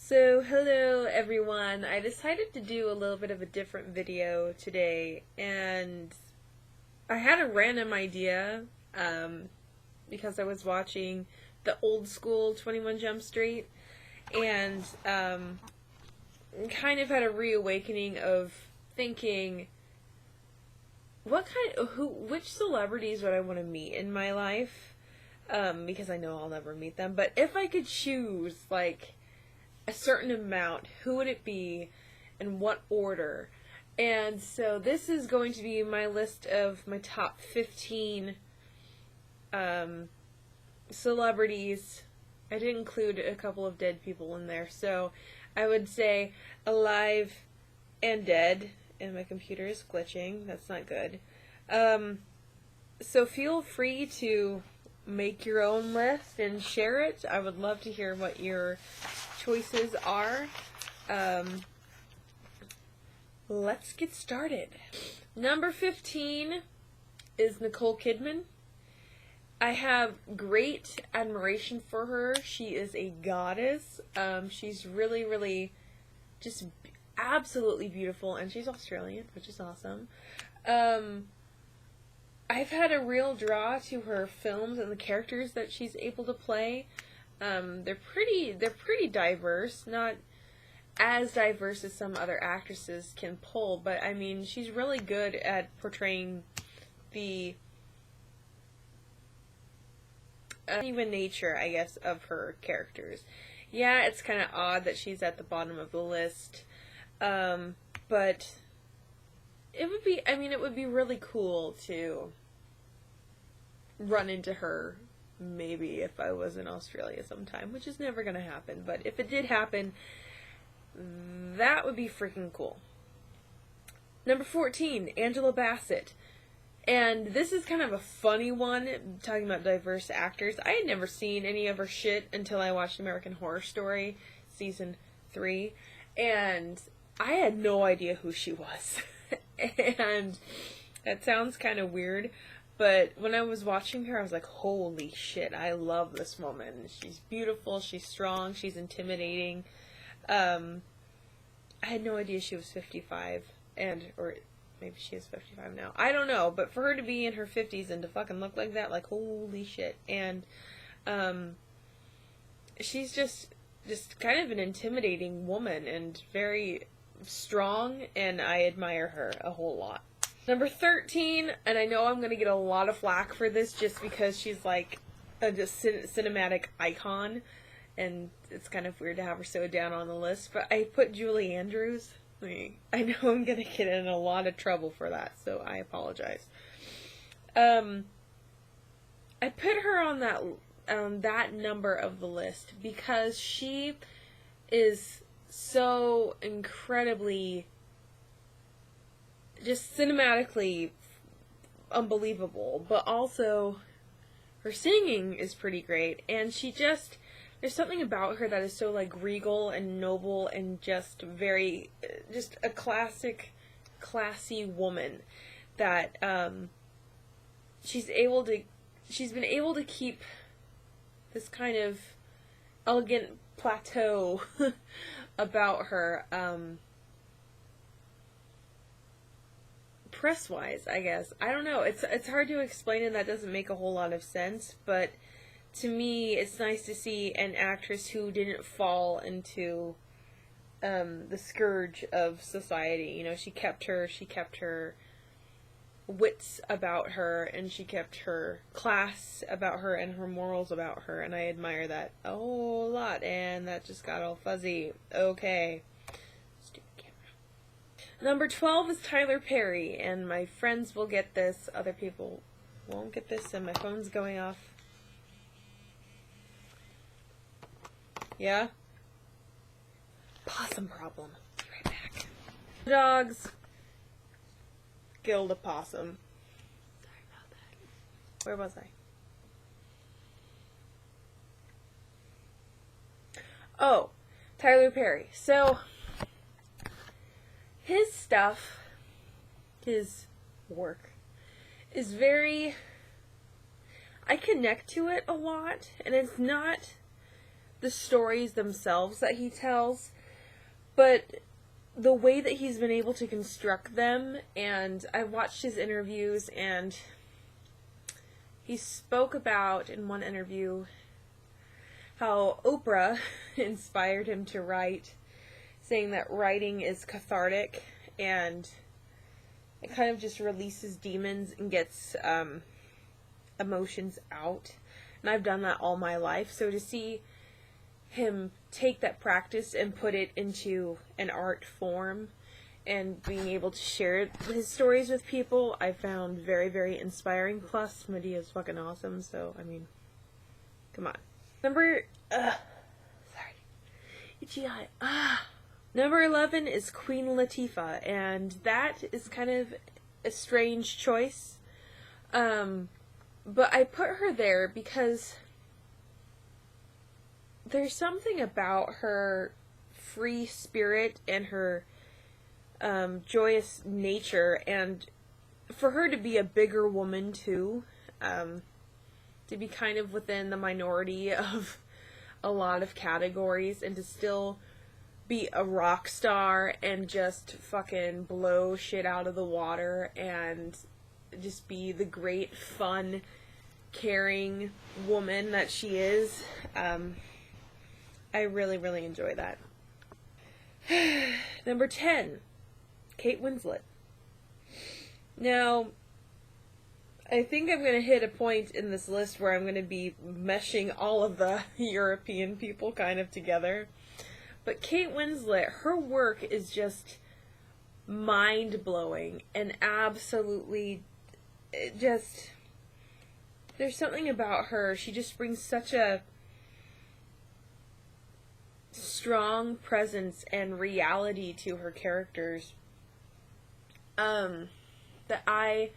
So, hello everyone. I decided to do a little bit of a different video today, and I had a random idea because I was watching the old school 21 Jump Street, and kind of had a reawakening of thinking, which celebrities would I want to meet in my life? Because I know I'll never meet them, but if I could choose, like, a certain amount, who would it be and what order? And so this is going to be my list of my top 15 celebrities. I did include a couple of dead people in there, so I would say alive and dead, and my computer is glitching. That's not good. So feel free to make your own list and share it. I would love to hear what your choices are. Let's get started. Number 15 is Nicole Kidman. I have great admiration for her. She is a goddess. She's really, really just absolutely beautiful, and she's Australian, which is awesome. I've had a real draw to her films and the characters that she's able to play. They're pretty diverse, not as diverse as some other actresses can pull, but I mean, she's really good at portraying the uneven nature, I guess, of her characters. Yeah, it's kind of odd that she's at the bottom of the list, but it would be really cool to run into her, maybe if I was in Australia sometime, which is never going to happen, but if it did happen, that would be freaking cool. Number 14, Angela Bassett. And this is kind of a funny one, talking about diverse actors. I had never seen any of her shit until I watched American Horror Story Season 3, and I had no idea who she was. And that sounds kind of weird, but when I was watching her, I was like, holy shit, I love this woman. She's beautiful, she's strong, she's intimidating. I had no idea she was 55, or maybe she is 55 now. I don't know, but for her to be in her 50s and to fucking look like that, like, holy shit. And she's just kind of an intimidating woman and very strong, and I admire her a whole lot. Number 13, and I know I'm going to get a lot of flack for this just because she's like a cinematic icon, and it's kind of weird to have her so down on the list, but I put Julie Andrews. I know I'm going to get in a lot of trouble for that, so I apologize. I put her on that number of the list because she is so incredibly, just cinematically unbelievable, but also her singing is pretty great, and there's something about her that is so, like, regal and noble and just a classic, classy woman that she's been able to keep this kind of elegant plateau about her, press-wise, I guess. I don't know. It's hard to explain, and that doesn't make a whole lot of sense, but to me, it's nice to see an actress who didn't fall into the scourge of society. You know, she kept her wits about her, and she kept her class about her and her morals about her, and I admire that a whole lot, and that just got all fuzzy. Okay. Stupid camera. Number 12 is Tyler Perry, and my friends will get this, other people won't get this, and my phone's going off. Yeah? Possum problem. Be right back. Dogs killed a possum. Sorry about that. Where was I? Oh, Tyler Perry. So, his stuff, his work, is very, I connect to it a lot, and it's not the stories themselves that he tells, but the way that he's been able to construct them. And I watched his interviews, and he spoke about, in one interview, how Oprah inspired him to write, saying that writing is cathartic, and it kind of just releases demons and gets emotions out. And I've done that all my life. So to see him take that practice and put it into an art form and being able to share his stories with people, I found very, very inspiring. Plus, Medea's fucking awesome, so, I mean, come on. Number 11 is Queen Latifah, and that is kind of a strange choice. But I put her there because there's something about her free spirit and her joyous nature, and for her to be a bigger woman too, to be kind of within the minority of a lot of categories, and to still be a rock star and just fucking blow shit out of the water and just be the great, fun, caring woman that she is. I really, really enjoy that. Number 10, Kate Winslet. Now, I think I'm going to hit a point in this list where I'm going to be meshing all of the European people kind of together. But Kate Winslet, her work is just mind-blowing and absolutely just... There's something about her. She just brings such a strong presence and reality to her characters that I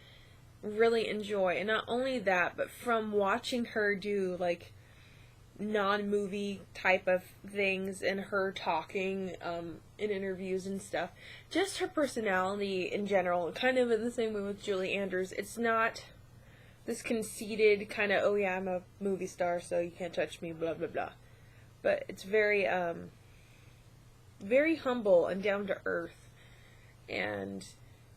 really enjoy. And not only that, but from watching her do like non-movie type of things and her talking in interviews and stuff, just her personality in general, kind of in the same way with Julie Andrews. It's not this conceited kind of, oh yeah, I'm a movie star, so you can't touch me, blah blah blah. But it's very very humble and down to earth, and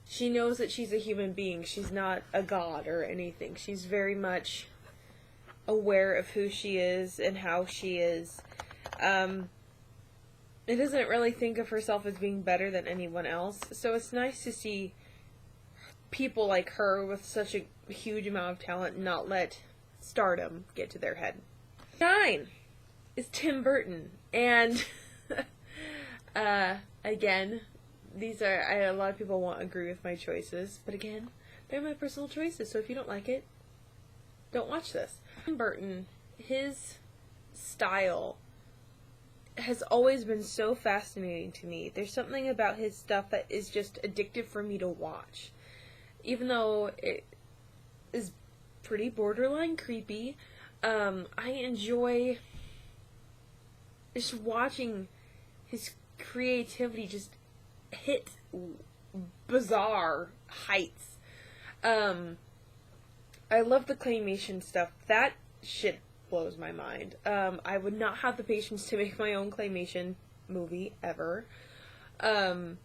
she knows that she's a human being. She's not a god or anything. She's very much aware of who she is and how she is. It doesn't really think of herself as being better than anyone else. So it's nice to see people like her with such a huge amount of talent not let stardom get to their head. 9 is Tim Burton. And again, these are, a lot of people won't agree with my choices, but again, they're my personal choices, so if you don't like it, don't watch this. Tim Burton, his style has always been so fascinating to me. There's something about his stuff that is just addictive for me to watch. Even though it is pretty borderline creepy, I enjoy just watching his creativity just hit bizarre heights. I love the claymation stuff. That shit blows my mind. I would not have the patience to make my own claymation movie ever. But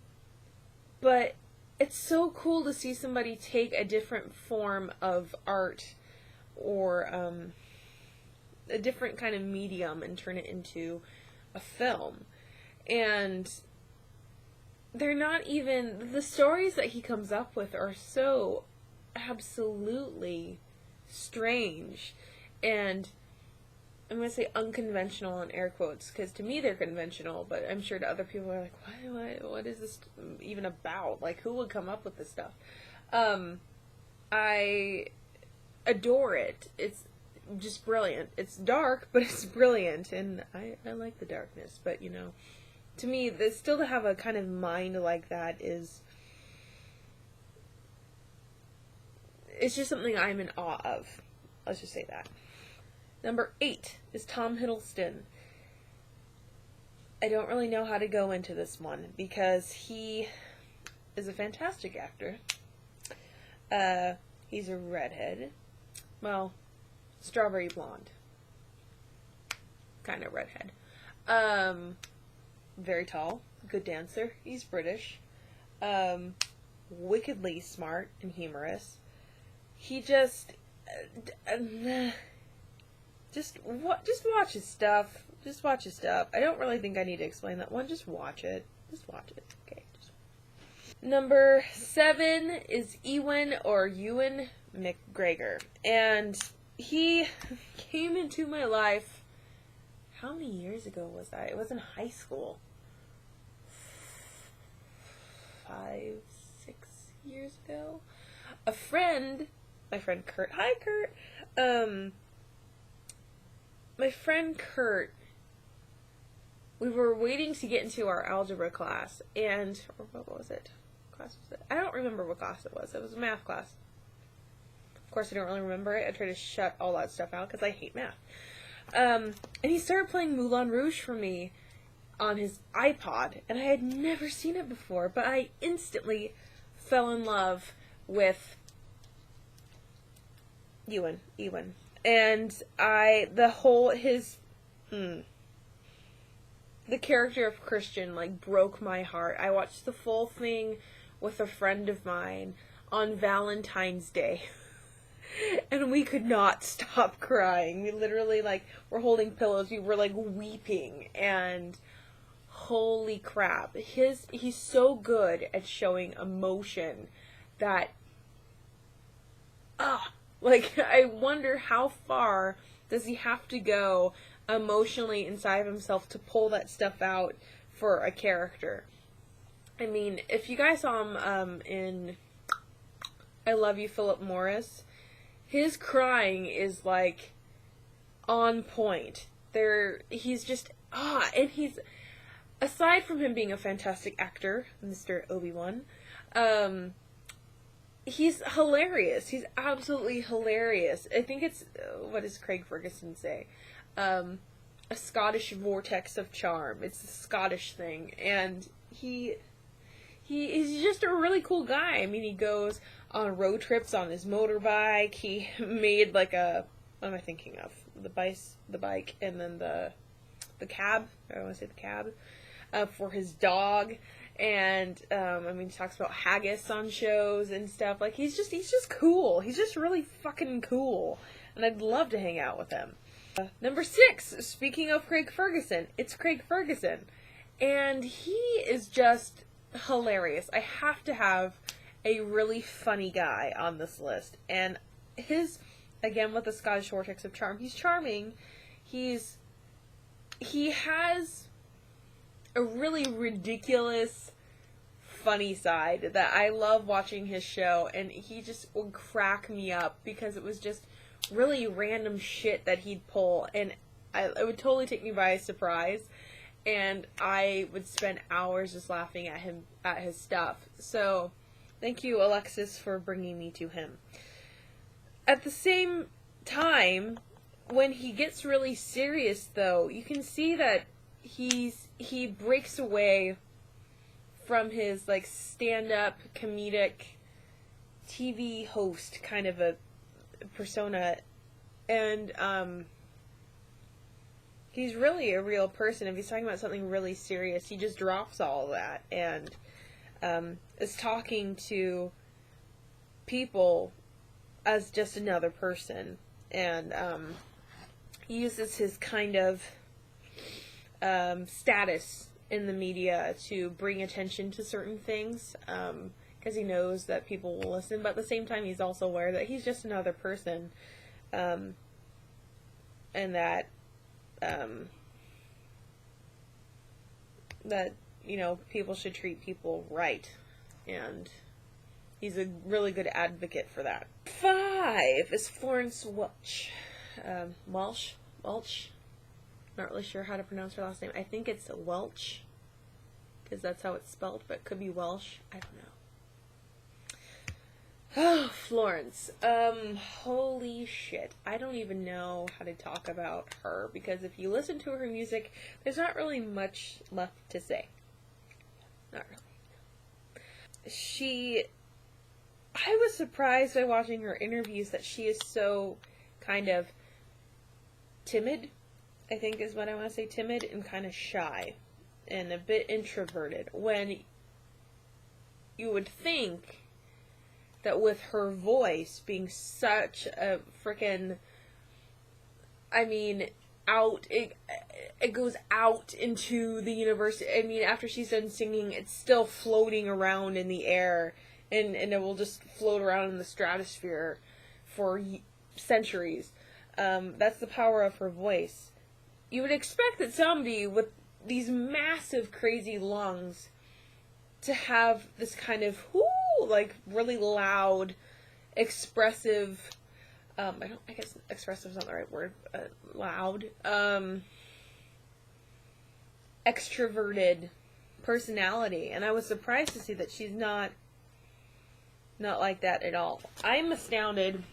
it's so cool to see somebody take a different form of art or a different kind of medium and turn it into a film. And they're not even, the stories that he comes up with are so absolutely strange and I'm going to say unconventional in air quotes, because to me they're conventional, but I'm sure to other people are like, what is this even about? Like, who would come up with this stuff? I adore it. It's just brilliant. It's dark, but it's brilliant, and I like the darkness, but, you know, to me, still to have a kind of mind like that is, it's just something I'm in awe of. Let's just say that. Number 8 is Tom Hiddleston. I don't really know how to go into this one because he is a fantastic actor. He's a redhead. Well, strawberry blonde. kind of redhead. Very tall, good dancer. He's British. Wickedly smart and humorous. He just watch his stuff. Just watch his stuff. I don't really think I need to explain that one. Just watch it. Just watch it. Okay. Number 7 is Ewan McGregor. And he came into my life, how many years ago was that? It was in high school. 5, 6 years ago. My friend Kurt. Hi, Kurt. My friend Kurt, we were waiting to get into our algebra class, or what was it? I don't remember what class it was. It was a math class. Of course, I don't really remember it. I try to shut all that stuff out because I hate math. And he started playing Moulin Rouge for me on his iPod, and I had never seen it before, but I instantly fell in love with Ewan. And the character of Christian, like, broke my heart. I watched the full thing with a friend of mine on Valentine's Day. And we could not stop crying. We literally, like, were holding pillows. We were, like, weeping. And holy crap. He's so good at showing emotion that, like, I wonder how far does he have to go emotionally inside of himself to pull that stuff out for a character. I mean, if you guys saw him in I Love You, Philip Morris, his crying is, like, on point. He's just, and he's, aside from him being a fantastic actor, Mr. Obi-Wan, he's hilarious. He's absolutely hilarious. I think it's, what does Craig Ferguson say? A Scottish vortex of charm. It's a Scottish thing. And he's just a really cool guy. I mean, he goes on road trips on his motorbike. He made, like, what am I thinking of? The bike, and then the cab. I want to say the cab. For his dog. And, I mean, he talks about haggis on shows and stuff. Like, he's just cool. He's just really fucking cool. And I'd love to hang out with him. Number 6, speaking of Craig Ferguson, it's Craig Ferguson. And he is just hilarious. I have to have a really funny guy on this list. And again, with the Scottish vortex of charm, he's charming. He has a really ridiculous, funny side that I love watching his show, and he just would crack me up because it was just really random shit that he'd pull, and it would totally take me by surprise, and I would spend hours just laughing at his stuff. So, thank you, Alexis, for bringing me to him. At the same time, when he gets really serious, though, you can see that he breaks away from his, like, stand-up comedic TV host kind of a persona, and he's really a real person. If he's talking about something really serious, he just drops all of that and is talking to people as just another person, and he uses his kind of status in the media to bring attention to certain things, because he knows that people will listen, but at the same time he's also aware that he's just another person, and that you know, people should treat people right, and he's a really good advocate for that. 5 is Florence Welch. Welch? Not really sure how to pronounce her last name. I think it's Welch, because that's how it's spelled, but it could be Welsh. I don't know. Oh, Florence. Holy shit. I don't even know how to talk about her, because if you listen to her music, there's not really much left to say. Not really. I was surprised by watching her interviews that she is so kind of timid I think is what I want to say, timid and kind of shy and a bit introverted, when you would think that with her voice being such a freaking, I mean, it goes out into the universe. I mean, after she's done singing, it's still floating around in the air, and it will just float around in the stratosphere for centuries. That's the power of her voice. You would expect that somebody with these massive, crazy lungs to have this kind of, like, really loud, expressive, I guess expressive is not the right word, loud, extroverted personality, and I was surprised to see that she's not like that at all. I'm astounded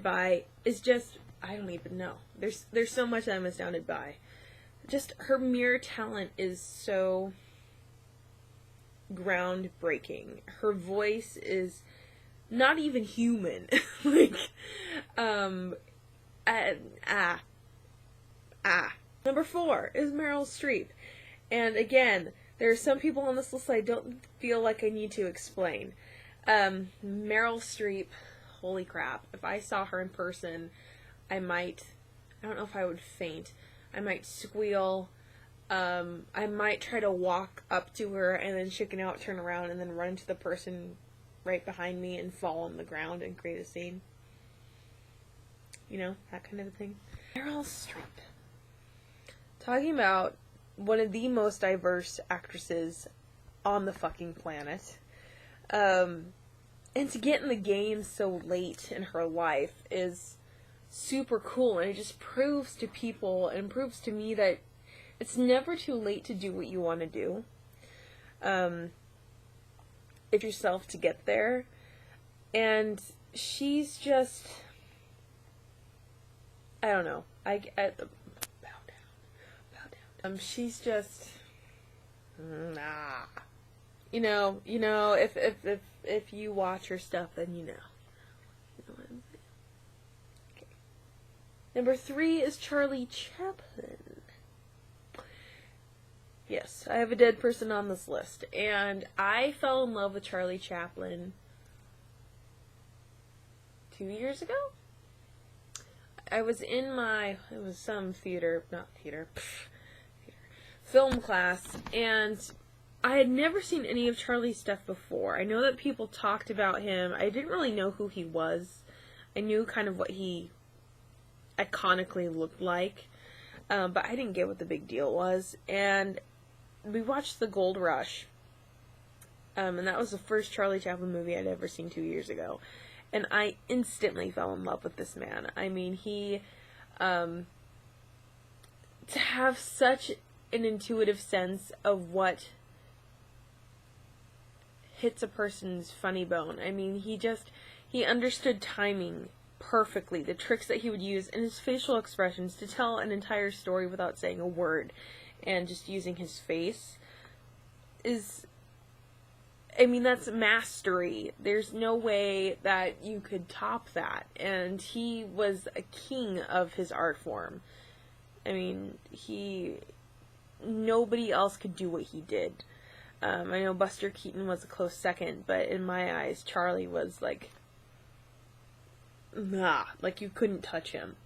by, is just, I don't even know. There's so much I'm astounded by. Just her mere talent is so groundbreaking. Her voice is not even human. Like, Number 4 is Meryl Streep. And again, there are some people on this list I don't feel like I need to explain. Meryl Streep, holy crap. If I saw her in person, I don't know if I would faint. I might squeal. I might try to walk up to her and then chicken out, turn around, and then run into the person right behind me and fall on the ground and create a scene. You know, that kind of a thing. Meryl Streep. Talking about one of the most diverse actresses on the fucking planet. And to get in the game so late in her life is super cool, and it just proves to people and proves to me that it's never too late to do what you want to do. If yourself to get there. And she's just, I don't know. Bow down. She's just, nah. You know, if you watch her stuff, then you know. You know what I'm saying? Okay. Number 3 is Charlie Chaplin. Yes, I have a dead person on this list, and I fell in love with Charlie Chaplin 2 years ago? I was in it was some film class, and I had never seen any of Charlie's stuff before. I know that people talked about him. I didn't really know who he was. I knew kind of what he iconically looked like, but I didn't get what the big deal was. And we watched The Gold Rush, and that was the first Charlie Chaplin movie I'd ever seen 2 years ago. And I instantly fell in love with this man. I mean, he, to have such an intuitive sense of what hits a person's funny bone. I mean, he understood timing perfectly, the tricks that he would use, and his facial expressions to tell an entire story without saying a word, and just using his face is, I mean, that's mastery. There's no way that you could top that, and he was a king of his art form. I mean, nobody else could do what he did. I know Buster Keaton was a close second, but in my eyes, Charlie was like, like you couldn't touch him.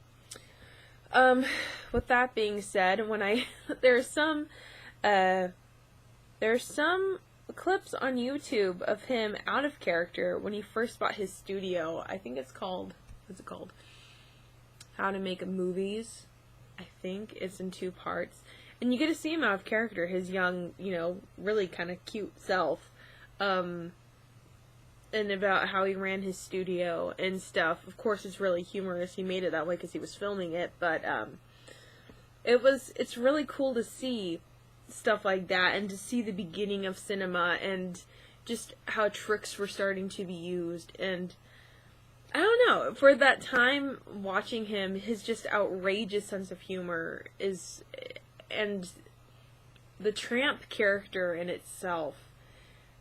With that being said, there are some clips on YouTube of him out of character when he first bought his studio. I think it's called, what's it called? How to Make Movies. I think it's in 2 parts. And you get to see him out of character, his young, really kind of cute self. And about how he ran his studio and stuff. Of course, it's really humorous. He made it that way because he was filming it. But it's really cool to see stuff like that, and to see the beginning of cinema, and just how tricks were starting to be used. And I don't know, for that time, watching him, his just outrageous sense of humor and the Tramp character in itself,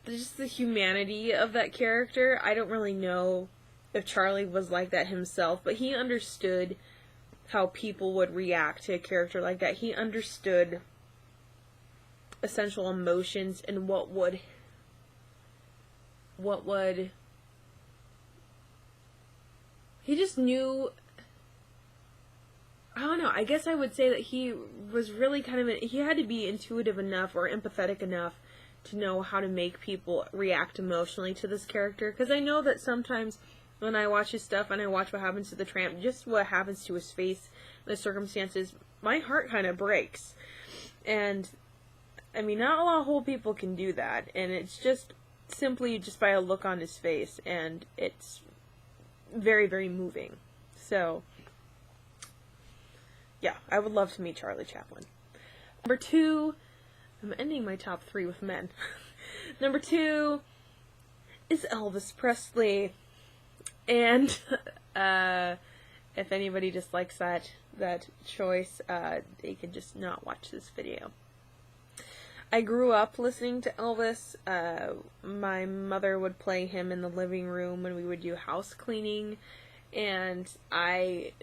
just the humanity of that character. I don't really know if Charlie was like that himself, but he understood how people would react to a character like that. He understood essential emotions and what would he just knew. I don't know, I guess I would say that he was really kind of, he had to be intuitive enough or empathetic enough to know how to make people react emotionally to this character. Because I know that sometimes when I watch his stuff and I watch what happens to the tramp, just what happens to his face, the circumstances, my heart kind of breaks. And, I mean, not a lot of whole people can do that. And it's just simply just by a look on his face. And it's very, very moving. So, yeah, I would love to meet Charlie Chaplin. Number 2, I'm ending my top 3 with men. Number 2 is Elvis Presley. And if anybody dislikes that choice, they can just not watch this video. I grew up listening to Elvis. My mother would play him in the living room when we would do house cleaning, and I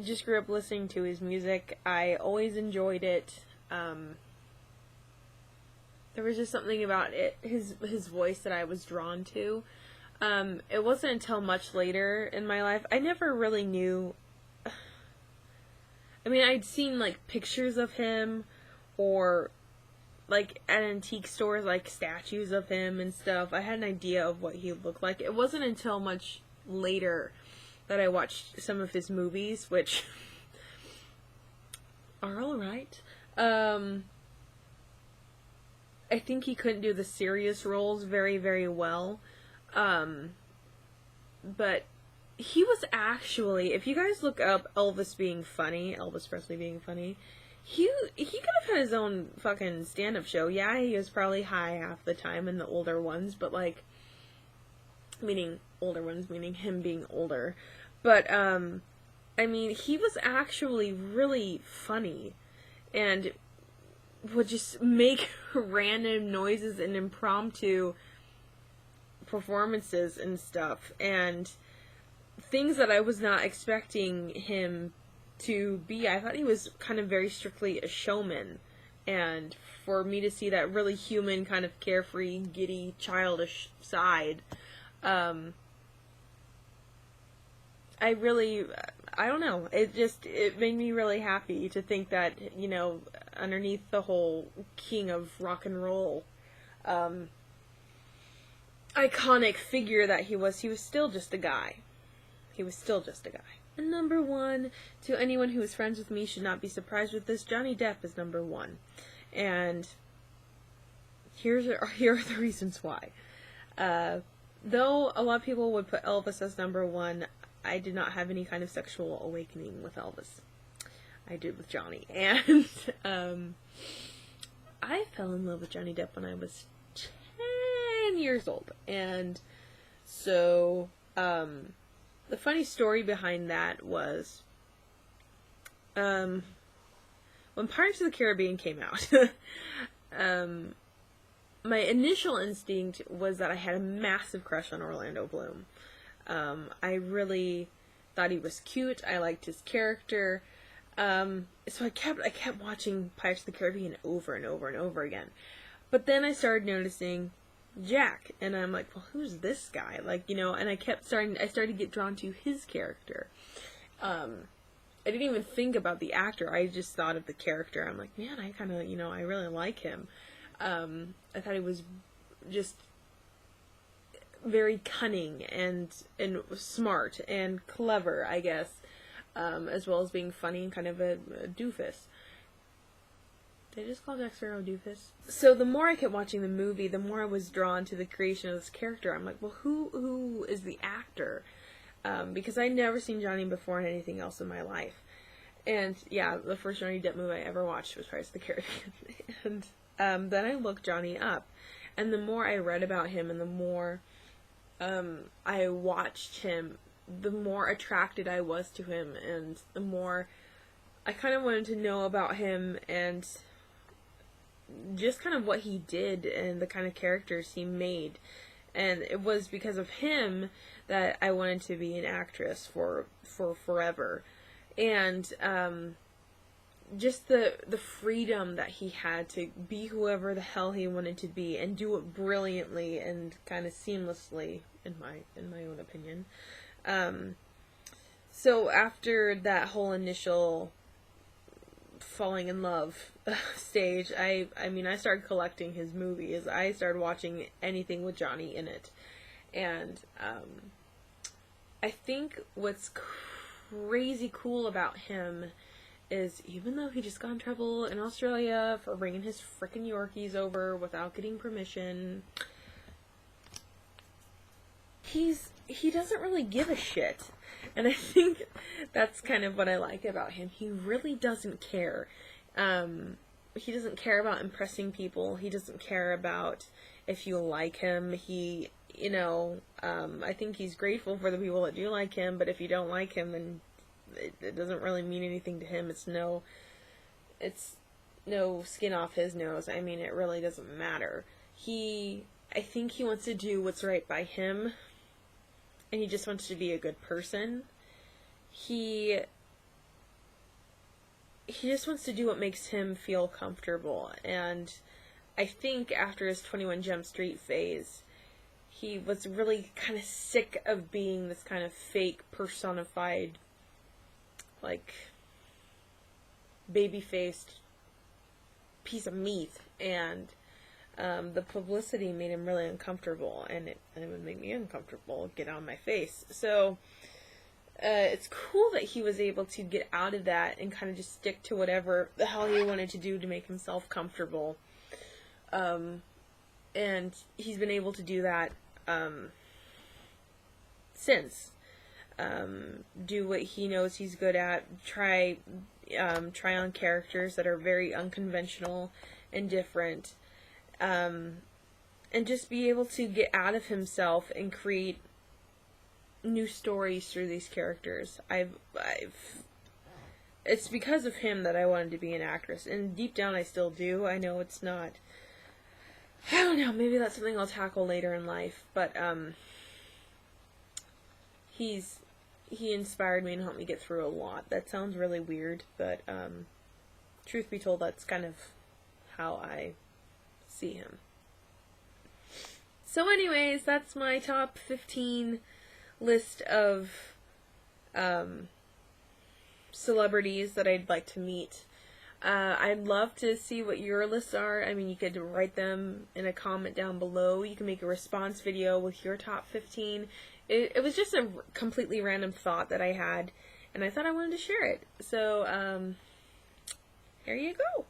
just grew up listening to his music. I always enjoyed it. There was just something about it, his voice, that I was drawn to. It wasn't until much later in my life. I never really knew. I mean, I'd seen like pictures of him, or like at antique stores, like statues of him and stuff. I had an idea of what he looked like. It wasn't until much later that I watched some of his movies, which are alright. I think he couldn't do the serious roles very, very well. But he was actually, if you guys look up Elvis Presley being funny, he could have had his own fucking stand-up show. Yeah, he was probably high half the time in the older ones, but like, meaning older ones, meaning him being older. But, I mean, he was actually really funny, and would just make random noises and impromptu performances and stuff, and things that I was not expecting him to be. I thought he was kind of very strictly a showman, and for me to see that really human, kind of carefree, giddy, childish side, I don't know, it made me really happy to think that, you know, underneath the whole king of rock and roll, iconic figure that he was still just a guy. And number 1, to anyone who is friends with me should not be surprised with this, Johnny Depp is number 1. And here are the reasons why. Though a lot of people would put Elvis as number 1, I did not have any kind of sexual awakening with Elvis. I did with Johnny. And I fell in love with Johnny Depp when I was 10 years old. And so, the funny story behind that was, when Pirates of the Caribbean came out, my initial instinct was that I had a massive crush on Orlando Bloom. I really thought he was cute. I liked his character. So I kept watching Pirates of the Caribbean over and over and over again. But then I started noticing Jack, and I'm like, well, who's this guy? Like, you know, and I started to get drawn to his character. I didn't even think about the actor. I just thought of the character. I'm like, man, I kind of, you know, I really like him. I thought he was just very cunning and smart and clever, I guess, as well as being funny and kind of a doofus. Did I just call Jack Sparrow a doofus? So the more I kept watching the movie, the more I was drawn to the creation of this character. I'm like, well, who is the actor? Because I'd never seen Johnny before in anything else in my life. And yeah, the first Johnny Depp movie I ever watched was Pirates of the Caribbean. And then I looked Johnny up, and the more I read about him and the more I watched him, the more attracted I was to him, and the more I kind of wanted to know about him and just kind of what he did and the kind of characters he made. And it was because of him that I wanted to be an actress for forever. And just the freedom that he had to be whoever the hell he wanted to be and do it brilliantly and kind of seamlessly, in my own opinion. So after that whole initial falling in love stage, I mean, I started collecting his movies. I started watching anything with Johnny in it. And I think what's crazy cool about him is, even though he just got in trouble in Australia for bringing his frickin' Yorkies over without getting permission, he doesn't really give a shit. And I think that's kind of what I like about him. He really doesn't care. He doesn't care about impressing people. He doesn't care about if you like him. He, I think he's grateful for the people that do like him, but if you don't like him, then it doesn't really mean anything to him. It's no skin off his nose. I mean, it really doesn't matter. I think he wants to do what's right by him, and he just wants to be a good person. He just wants to do what makes him feel comfortable, and I think after his 21 Jump Street phase, he was really kind of sick of being this kind of fake personified, like, baby-faced piece of meat, and the publicity made him really uncomfortable, and it would make me uncomfortable, get out of my face. So it's cool that he was able to get out of that and kind of just stick to whatever the hell he wanted to do to make himself comfortable. And he's been able to do that since. Do what he knows he's good at, try on characters that are very unconventional and different, and just be able to get out of himself and create new stories through these characters. It's because of him that I wanted to be an actress, and deep down I still do. I know it's not, I don't know, maybe that's something I'll tackle later in life, but he inspired me and helped me get through a lot. That sounds really weird, but truth be told, that's kind of how I see him. So anyways, that's my top 15 list of celebrities that I'd like to meet. I'd love to see what your lists are. I mean, you could write them in a comment down below. You can make a response video with your top 15. It was just a completely random thought that I had, and I thought I wanted to share it. So, there you go.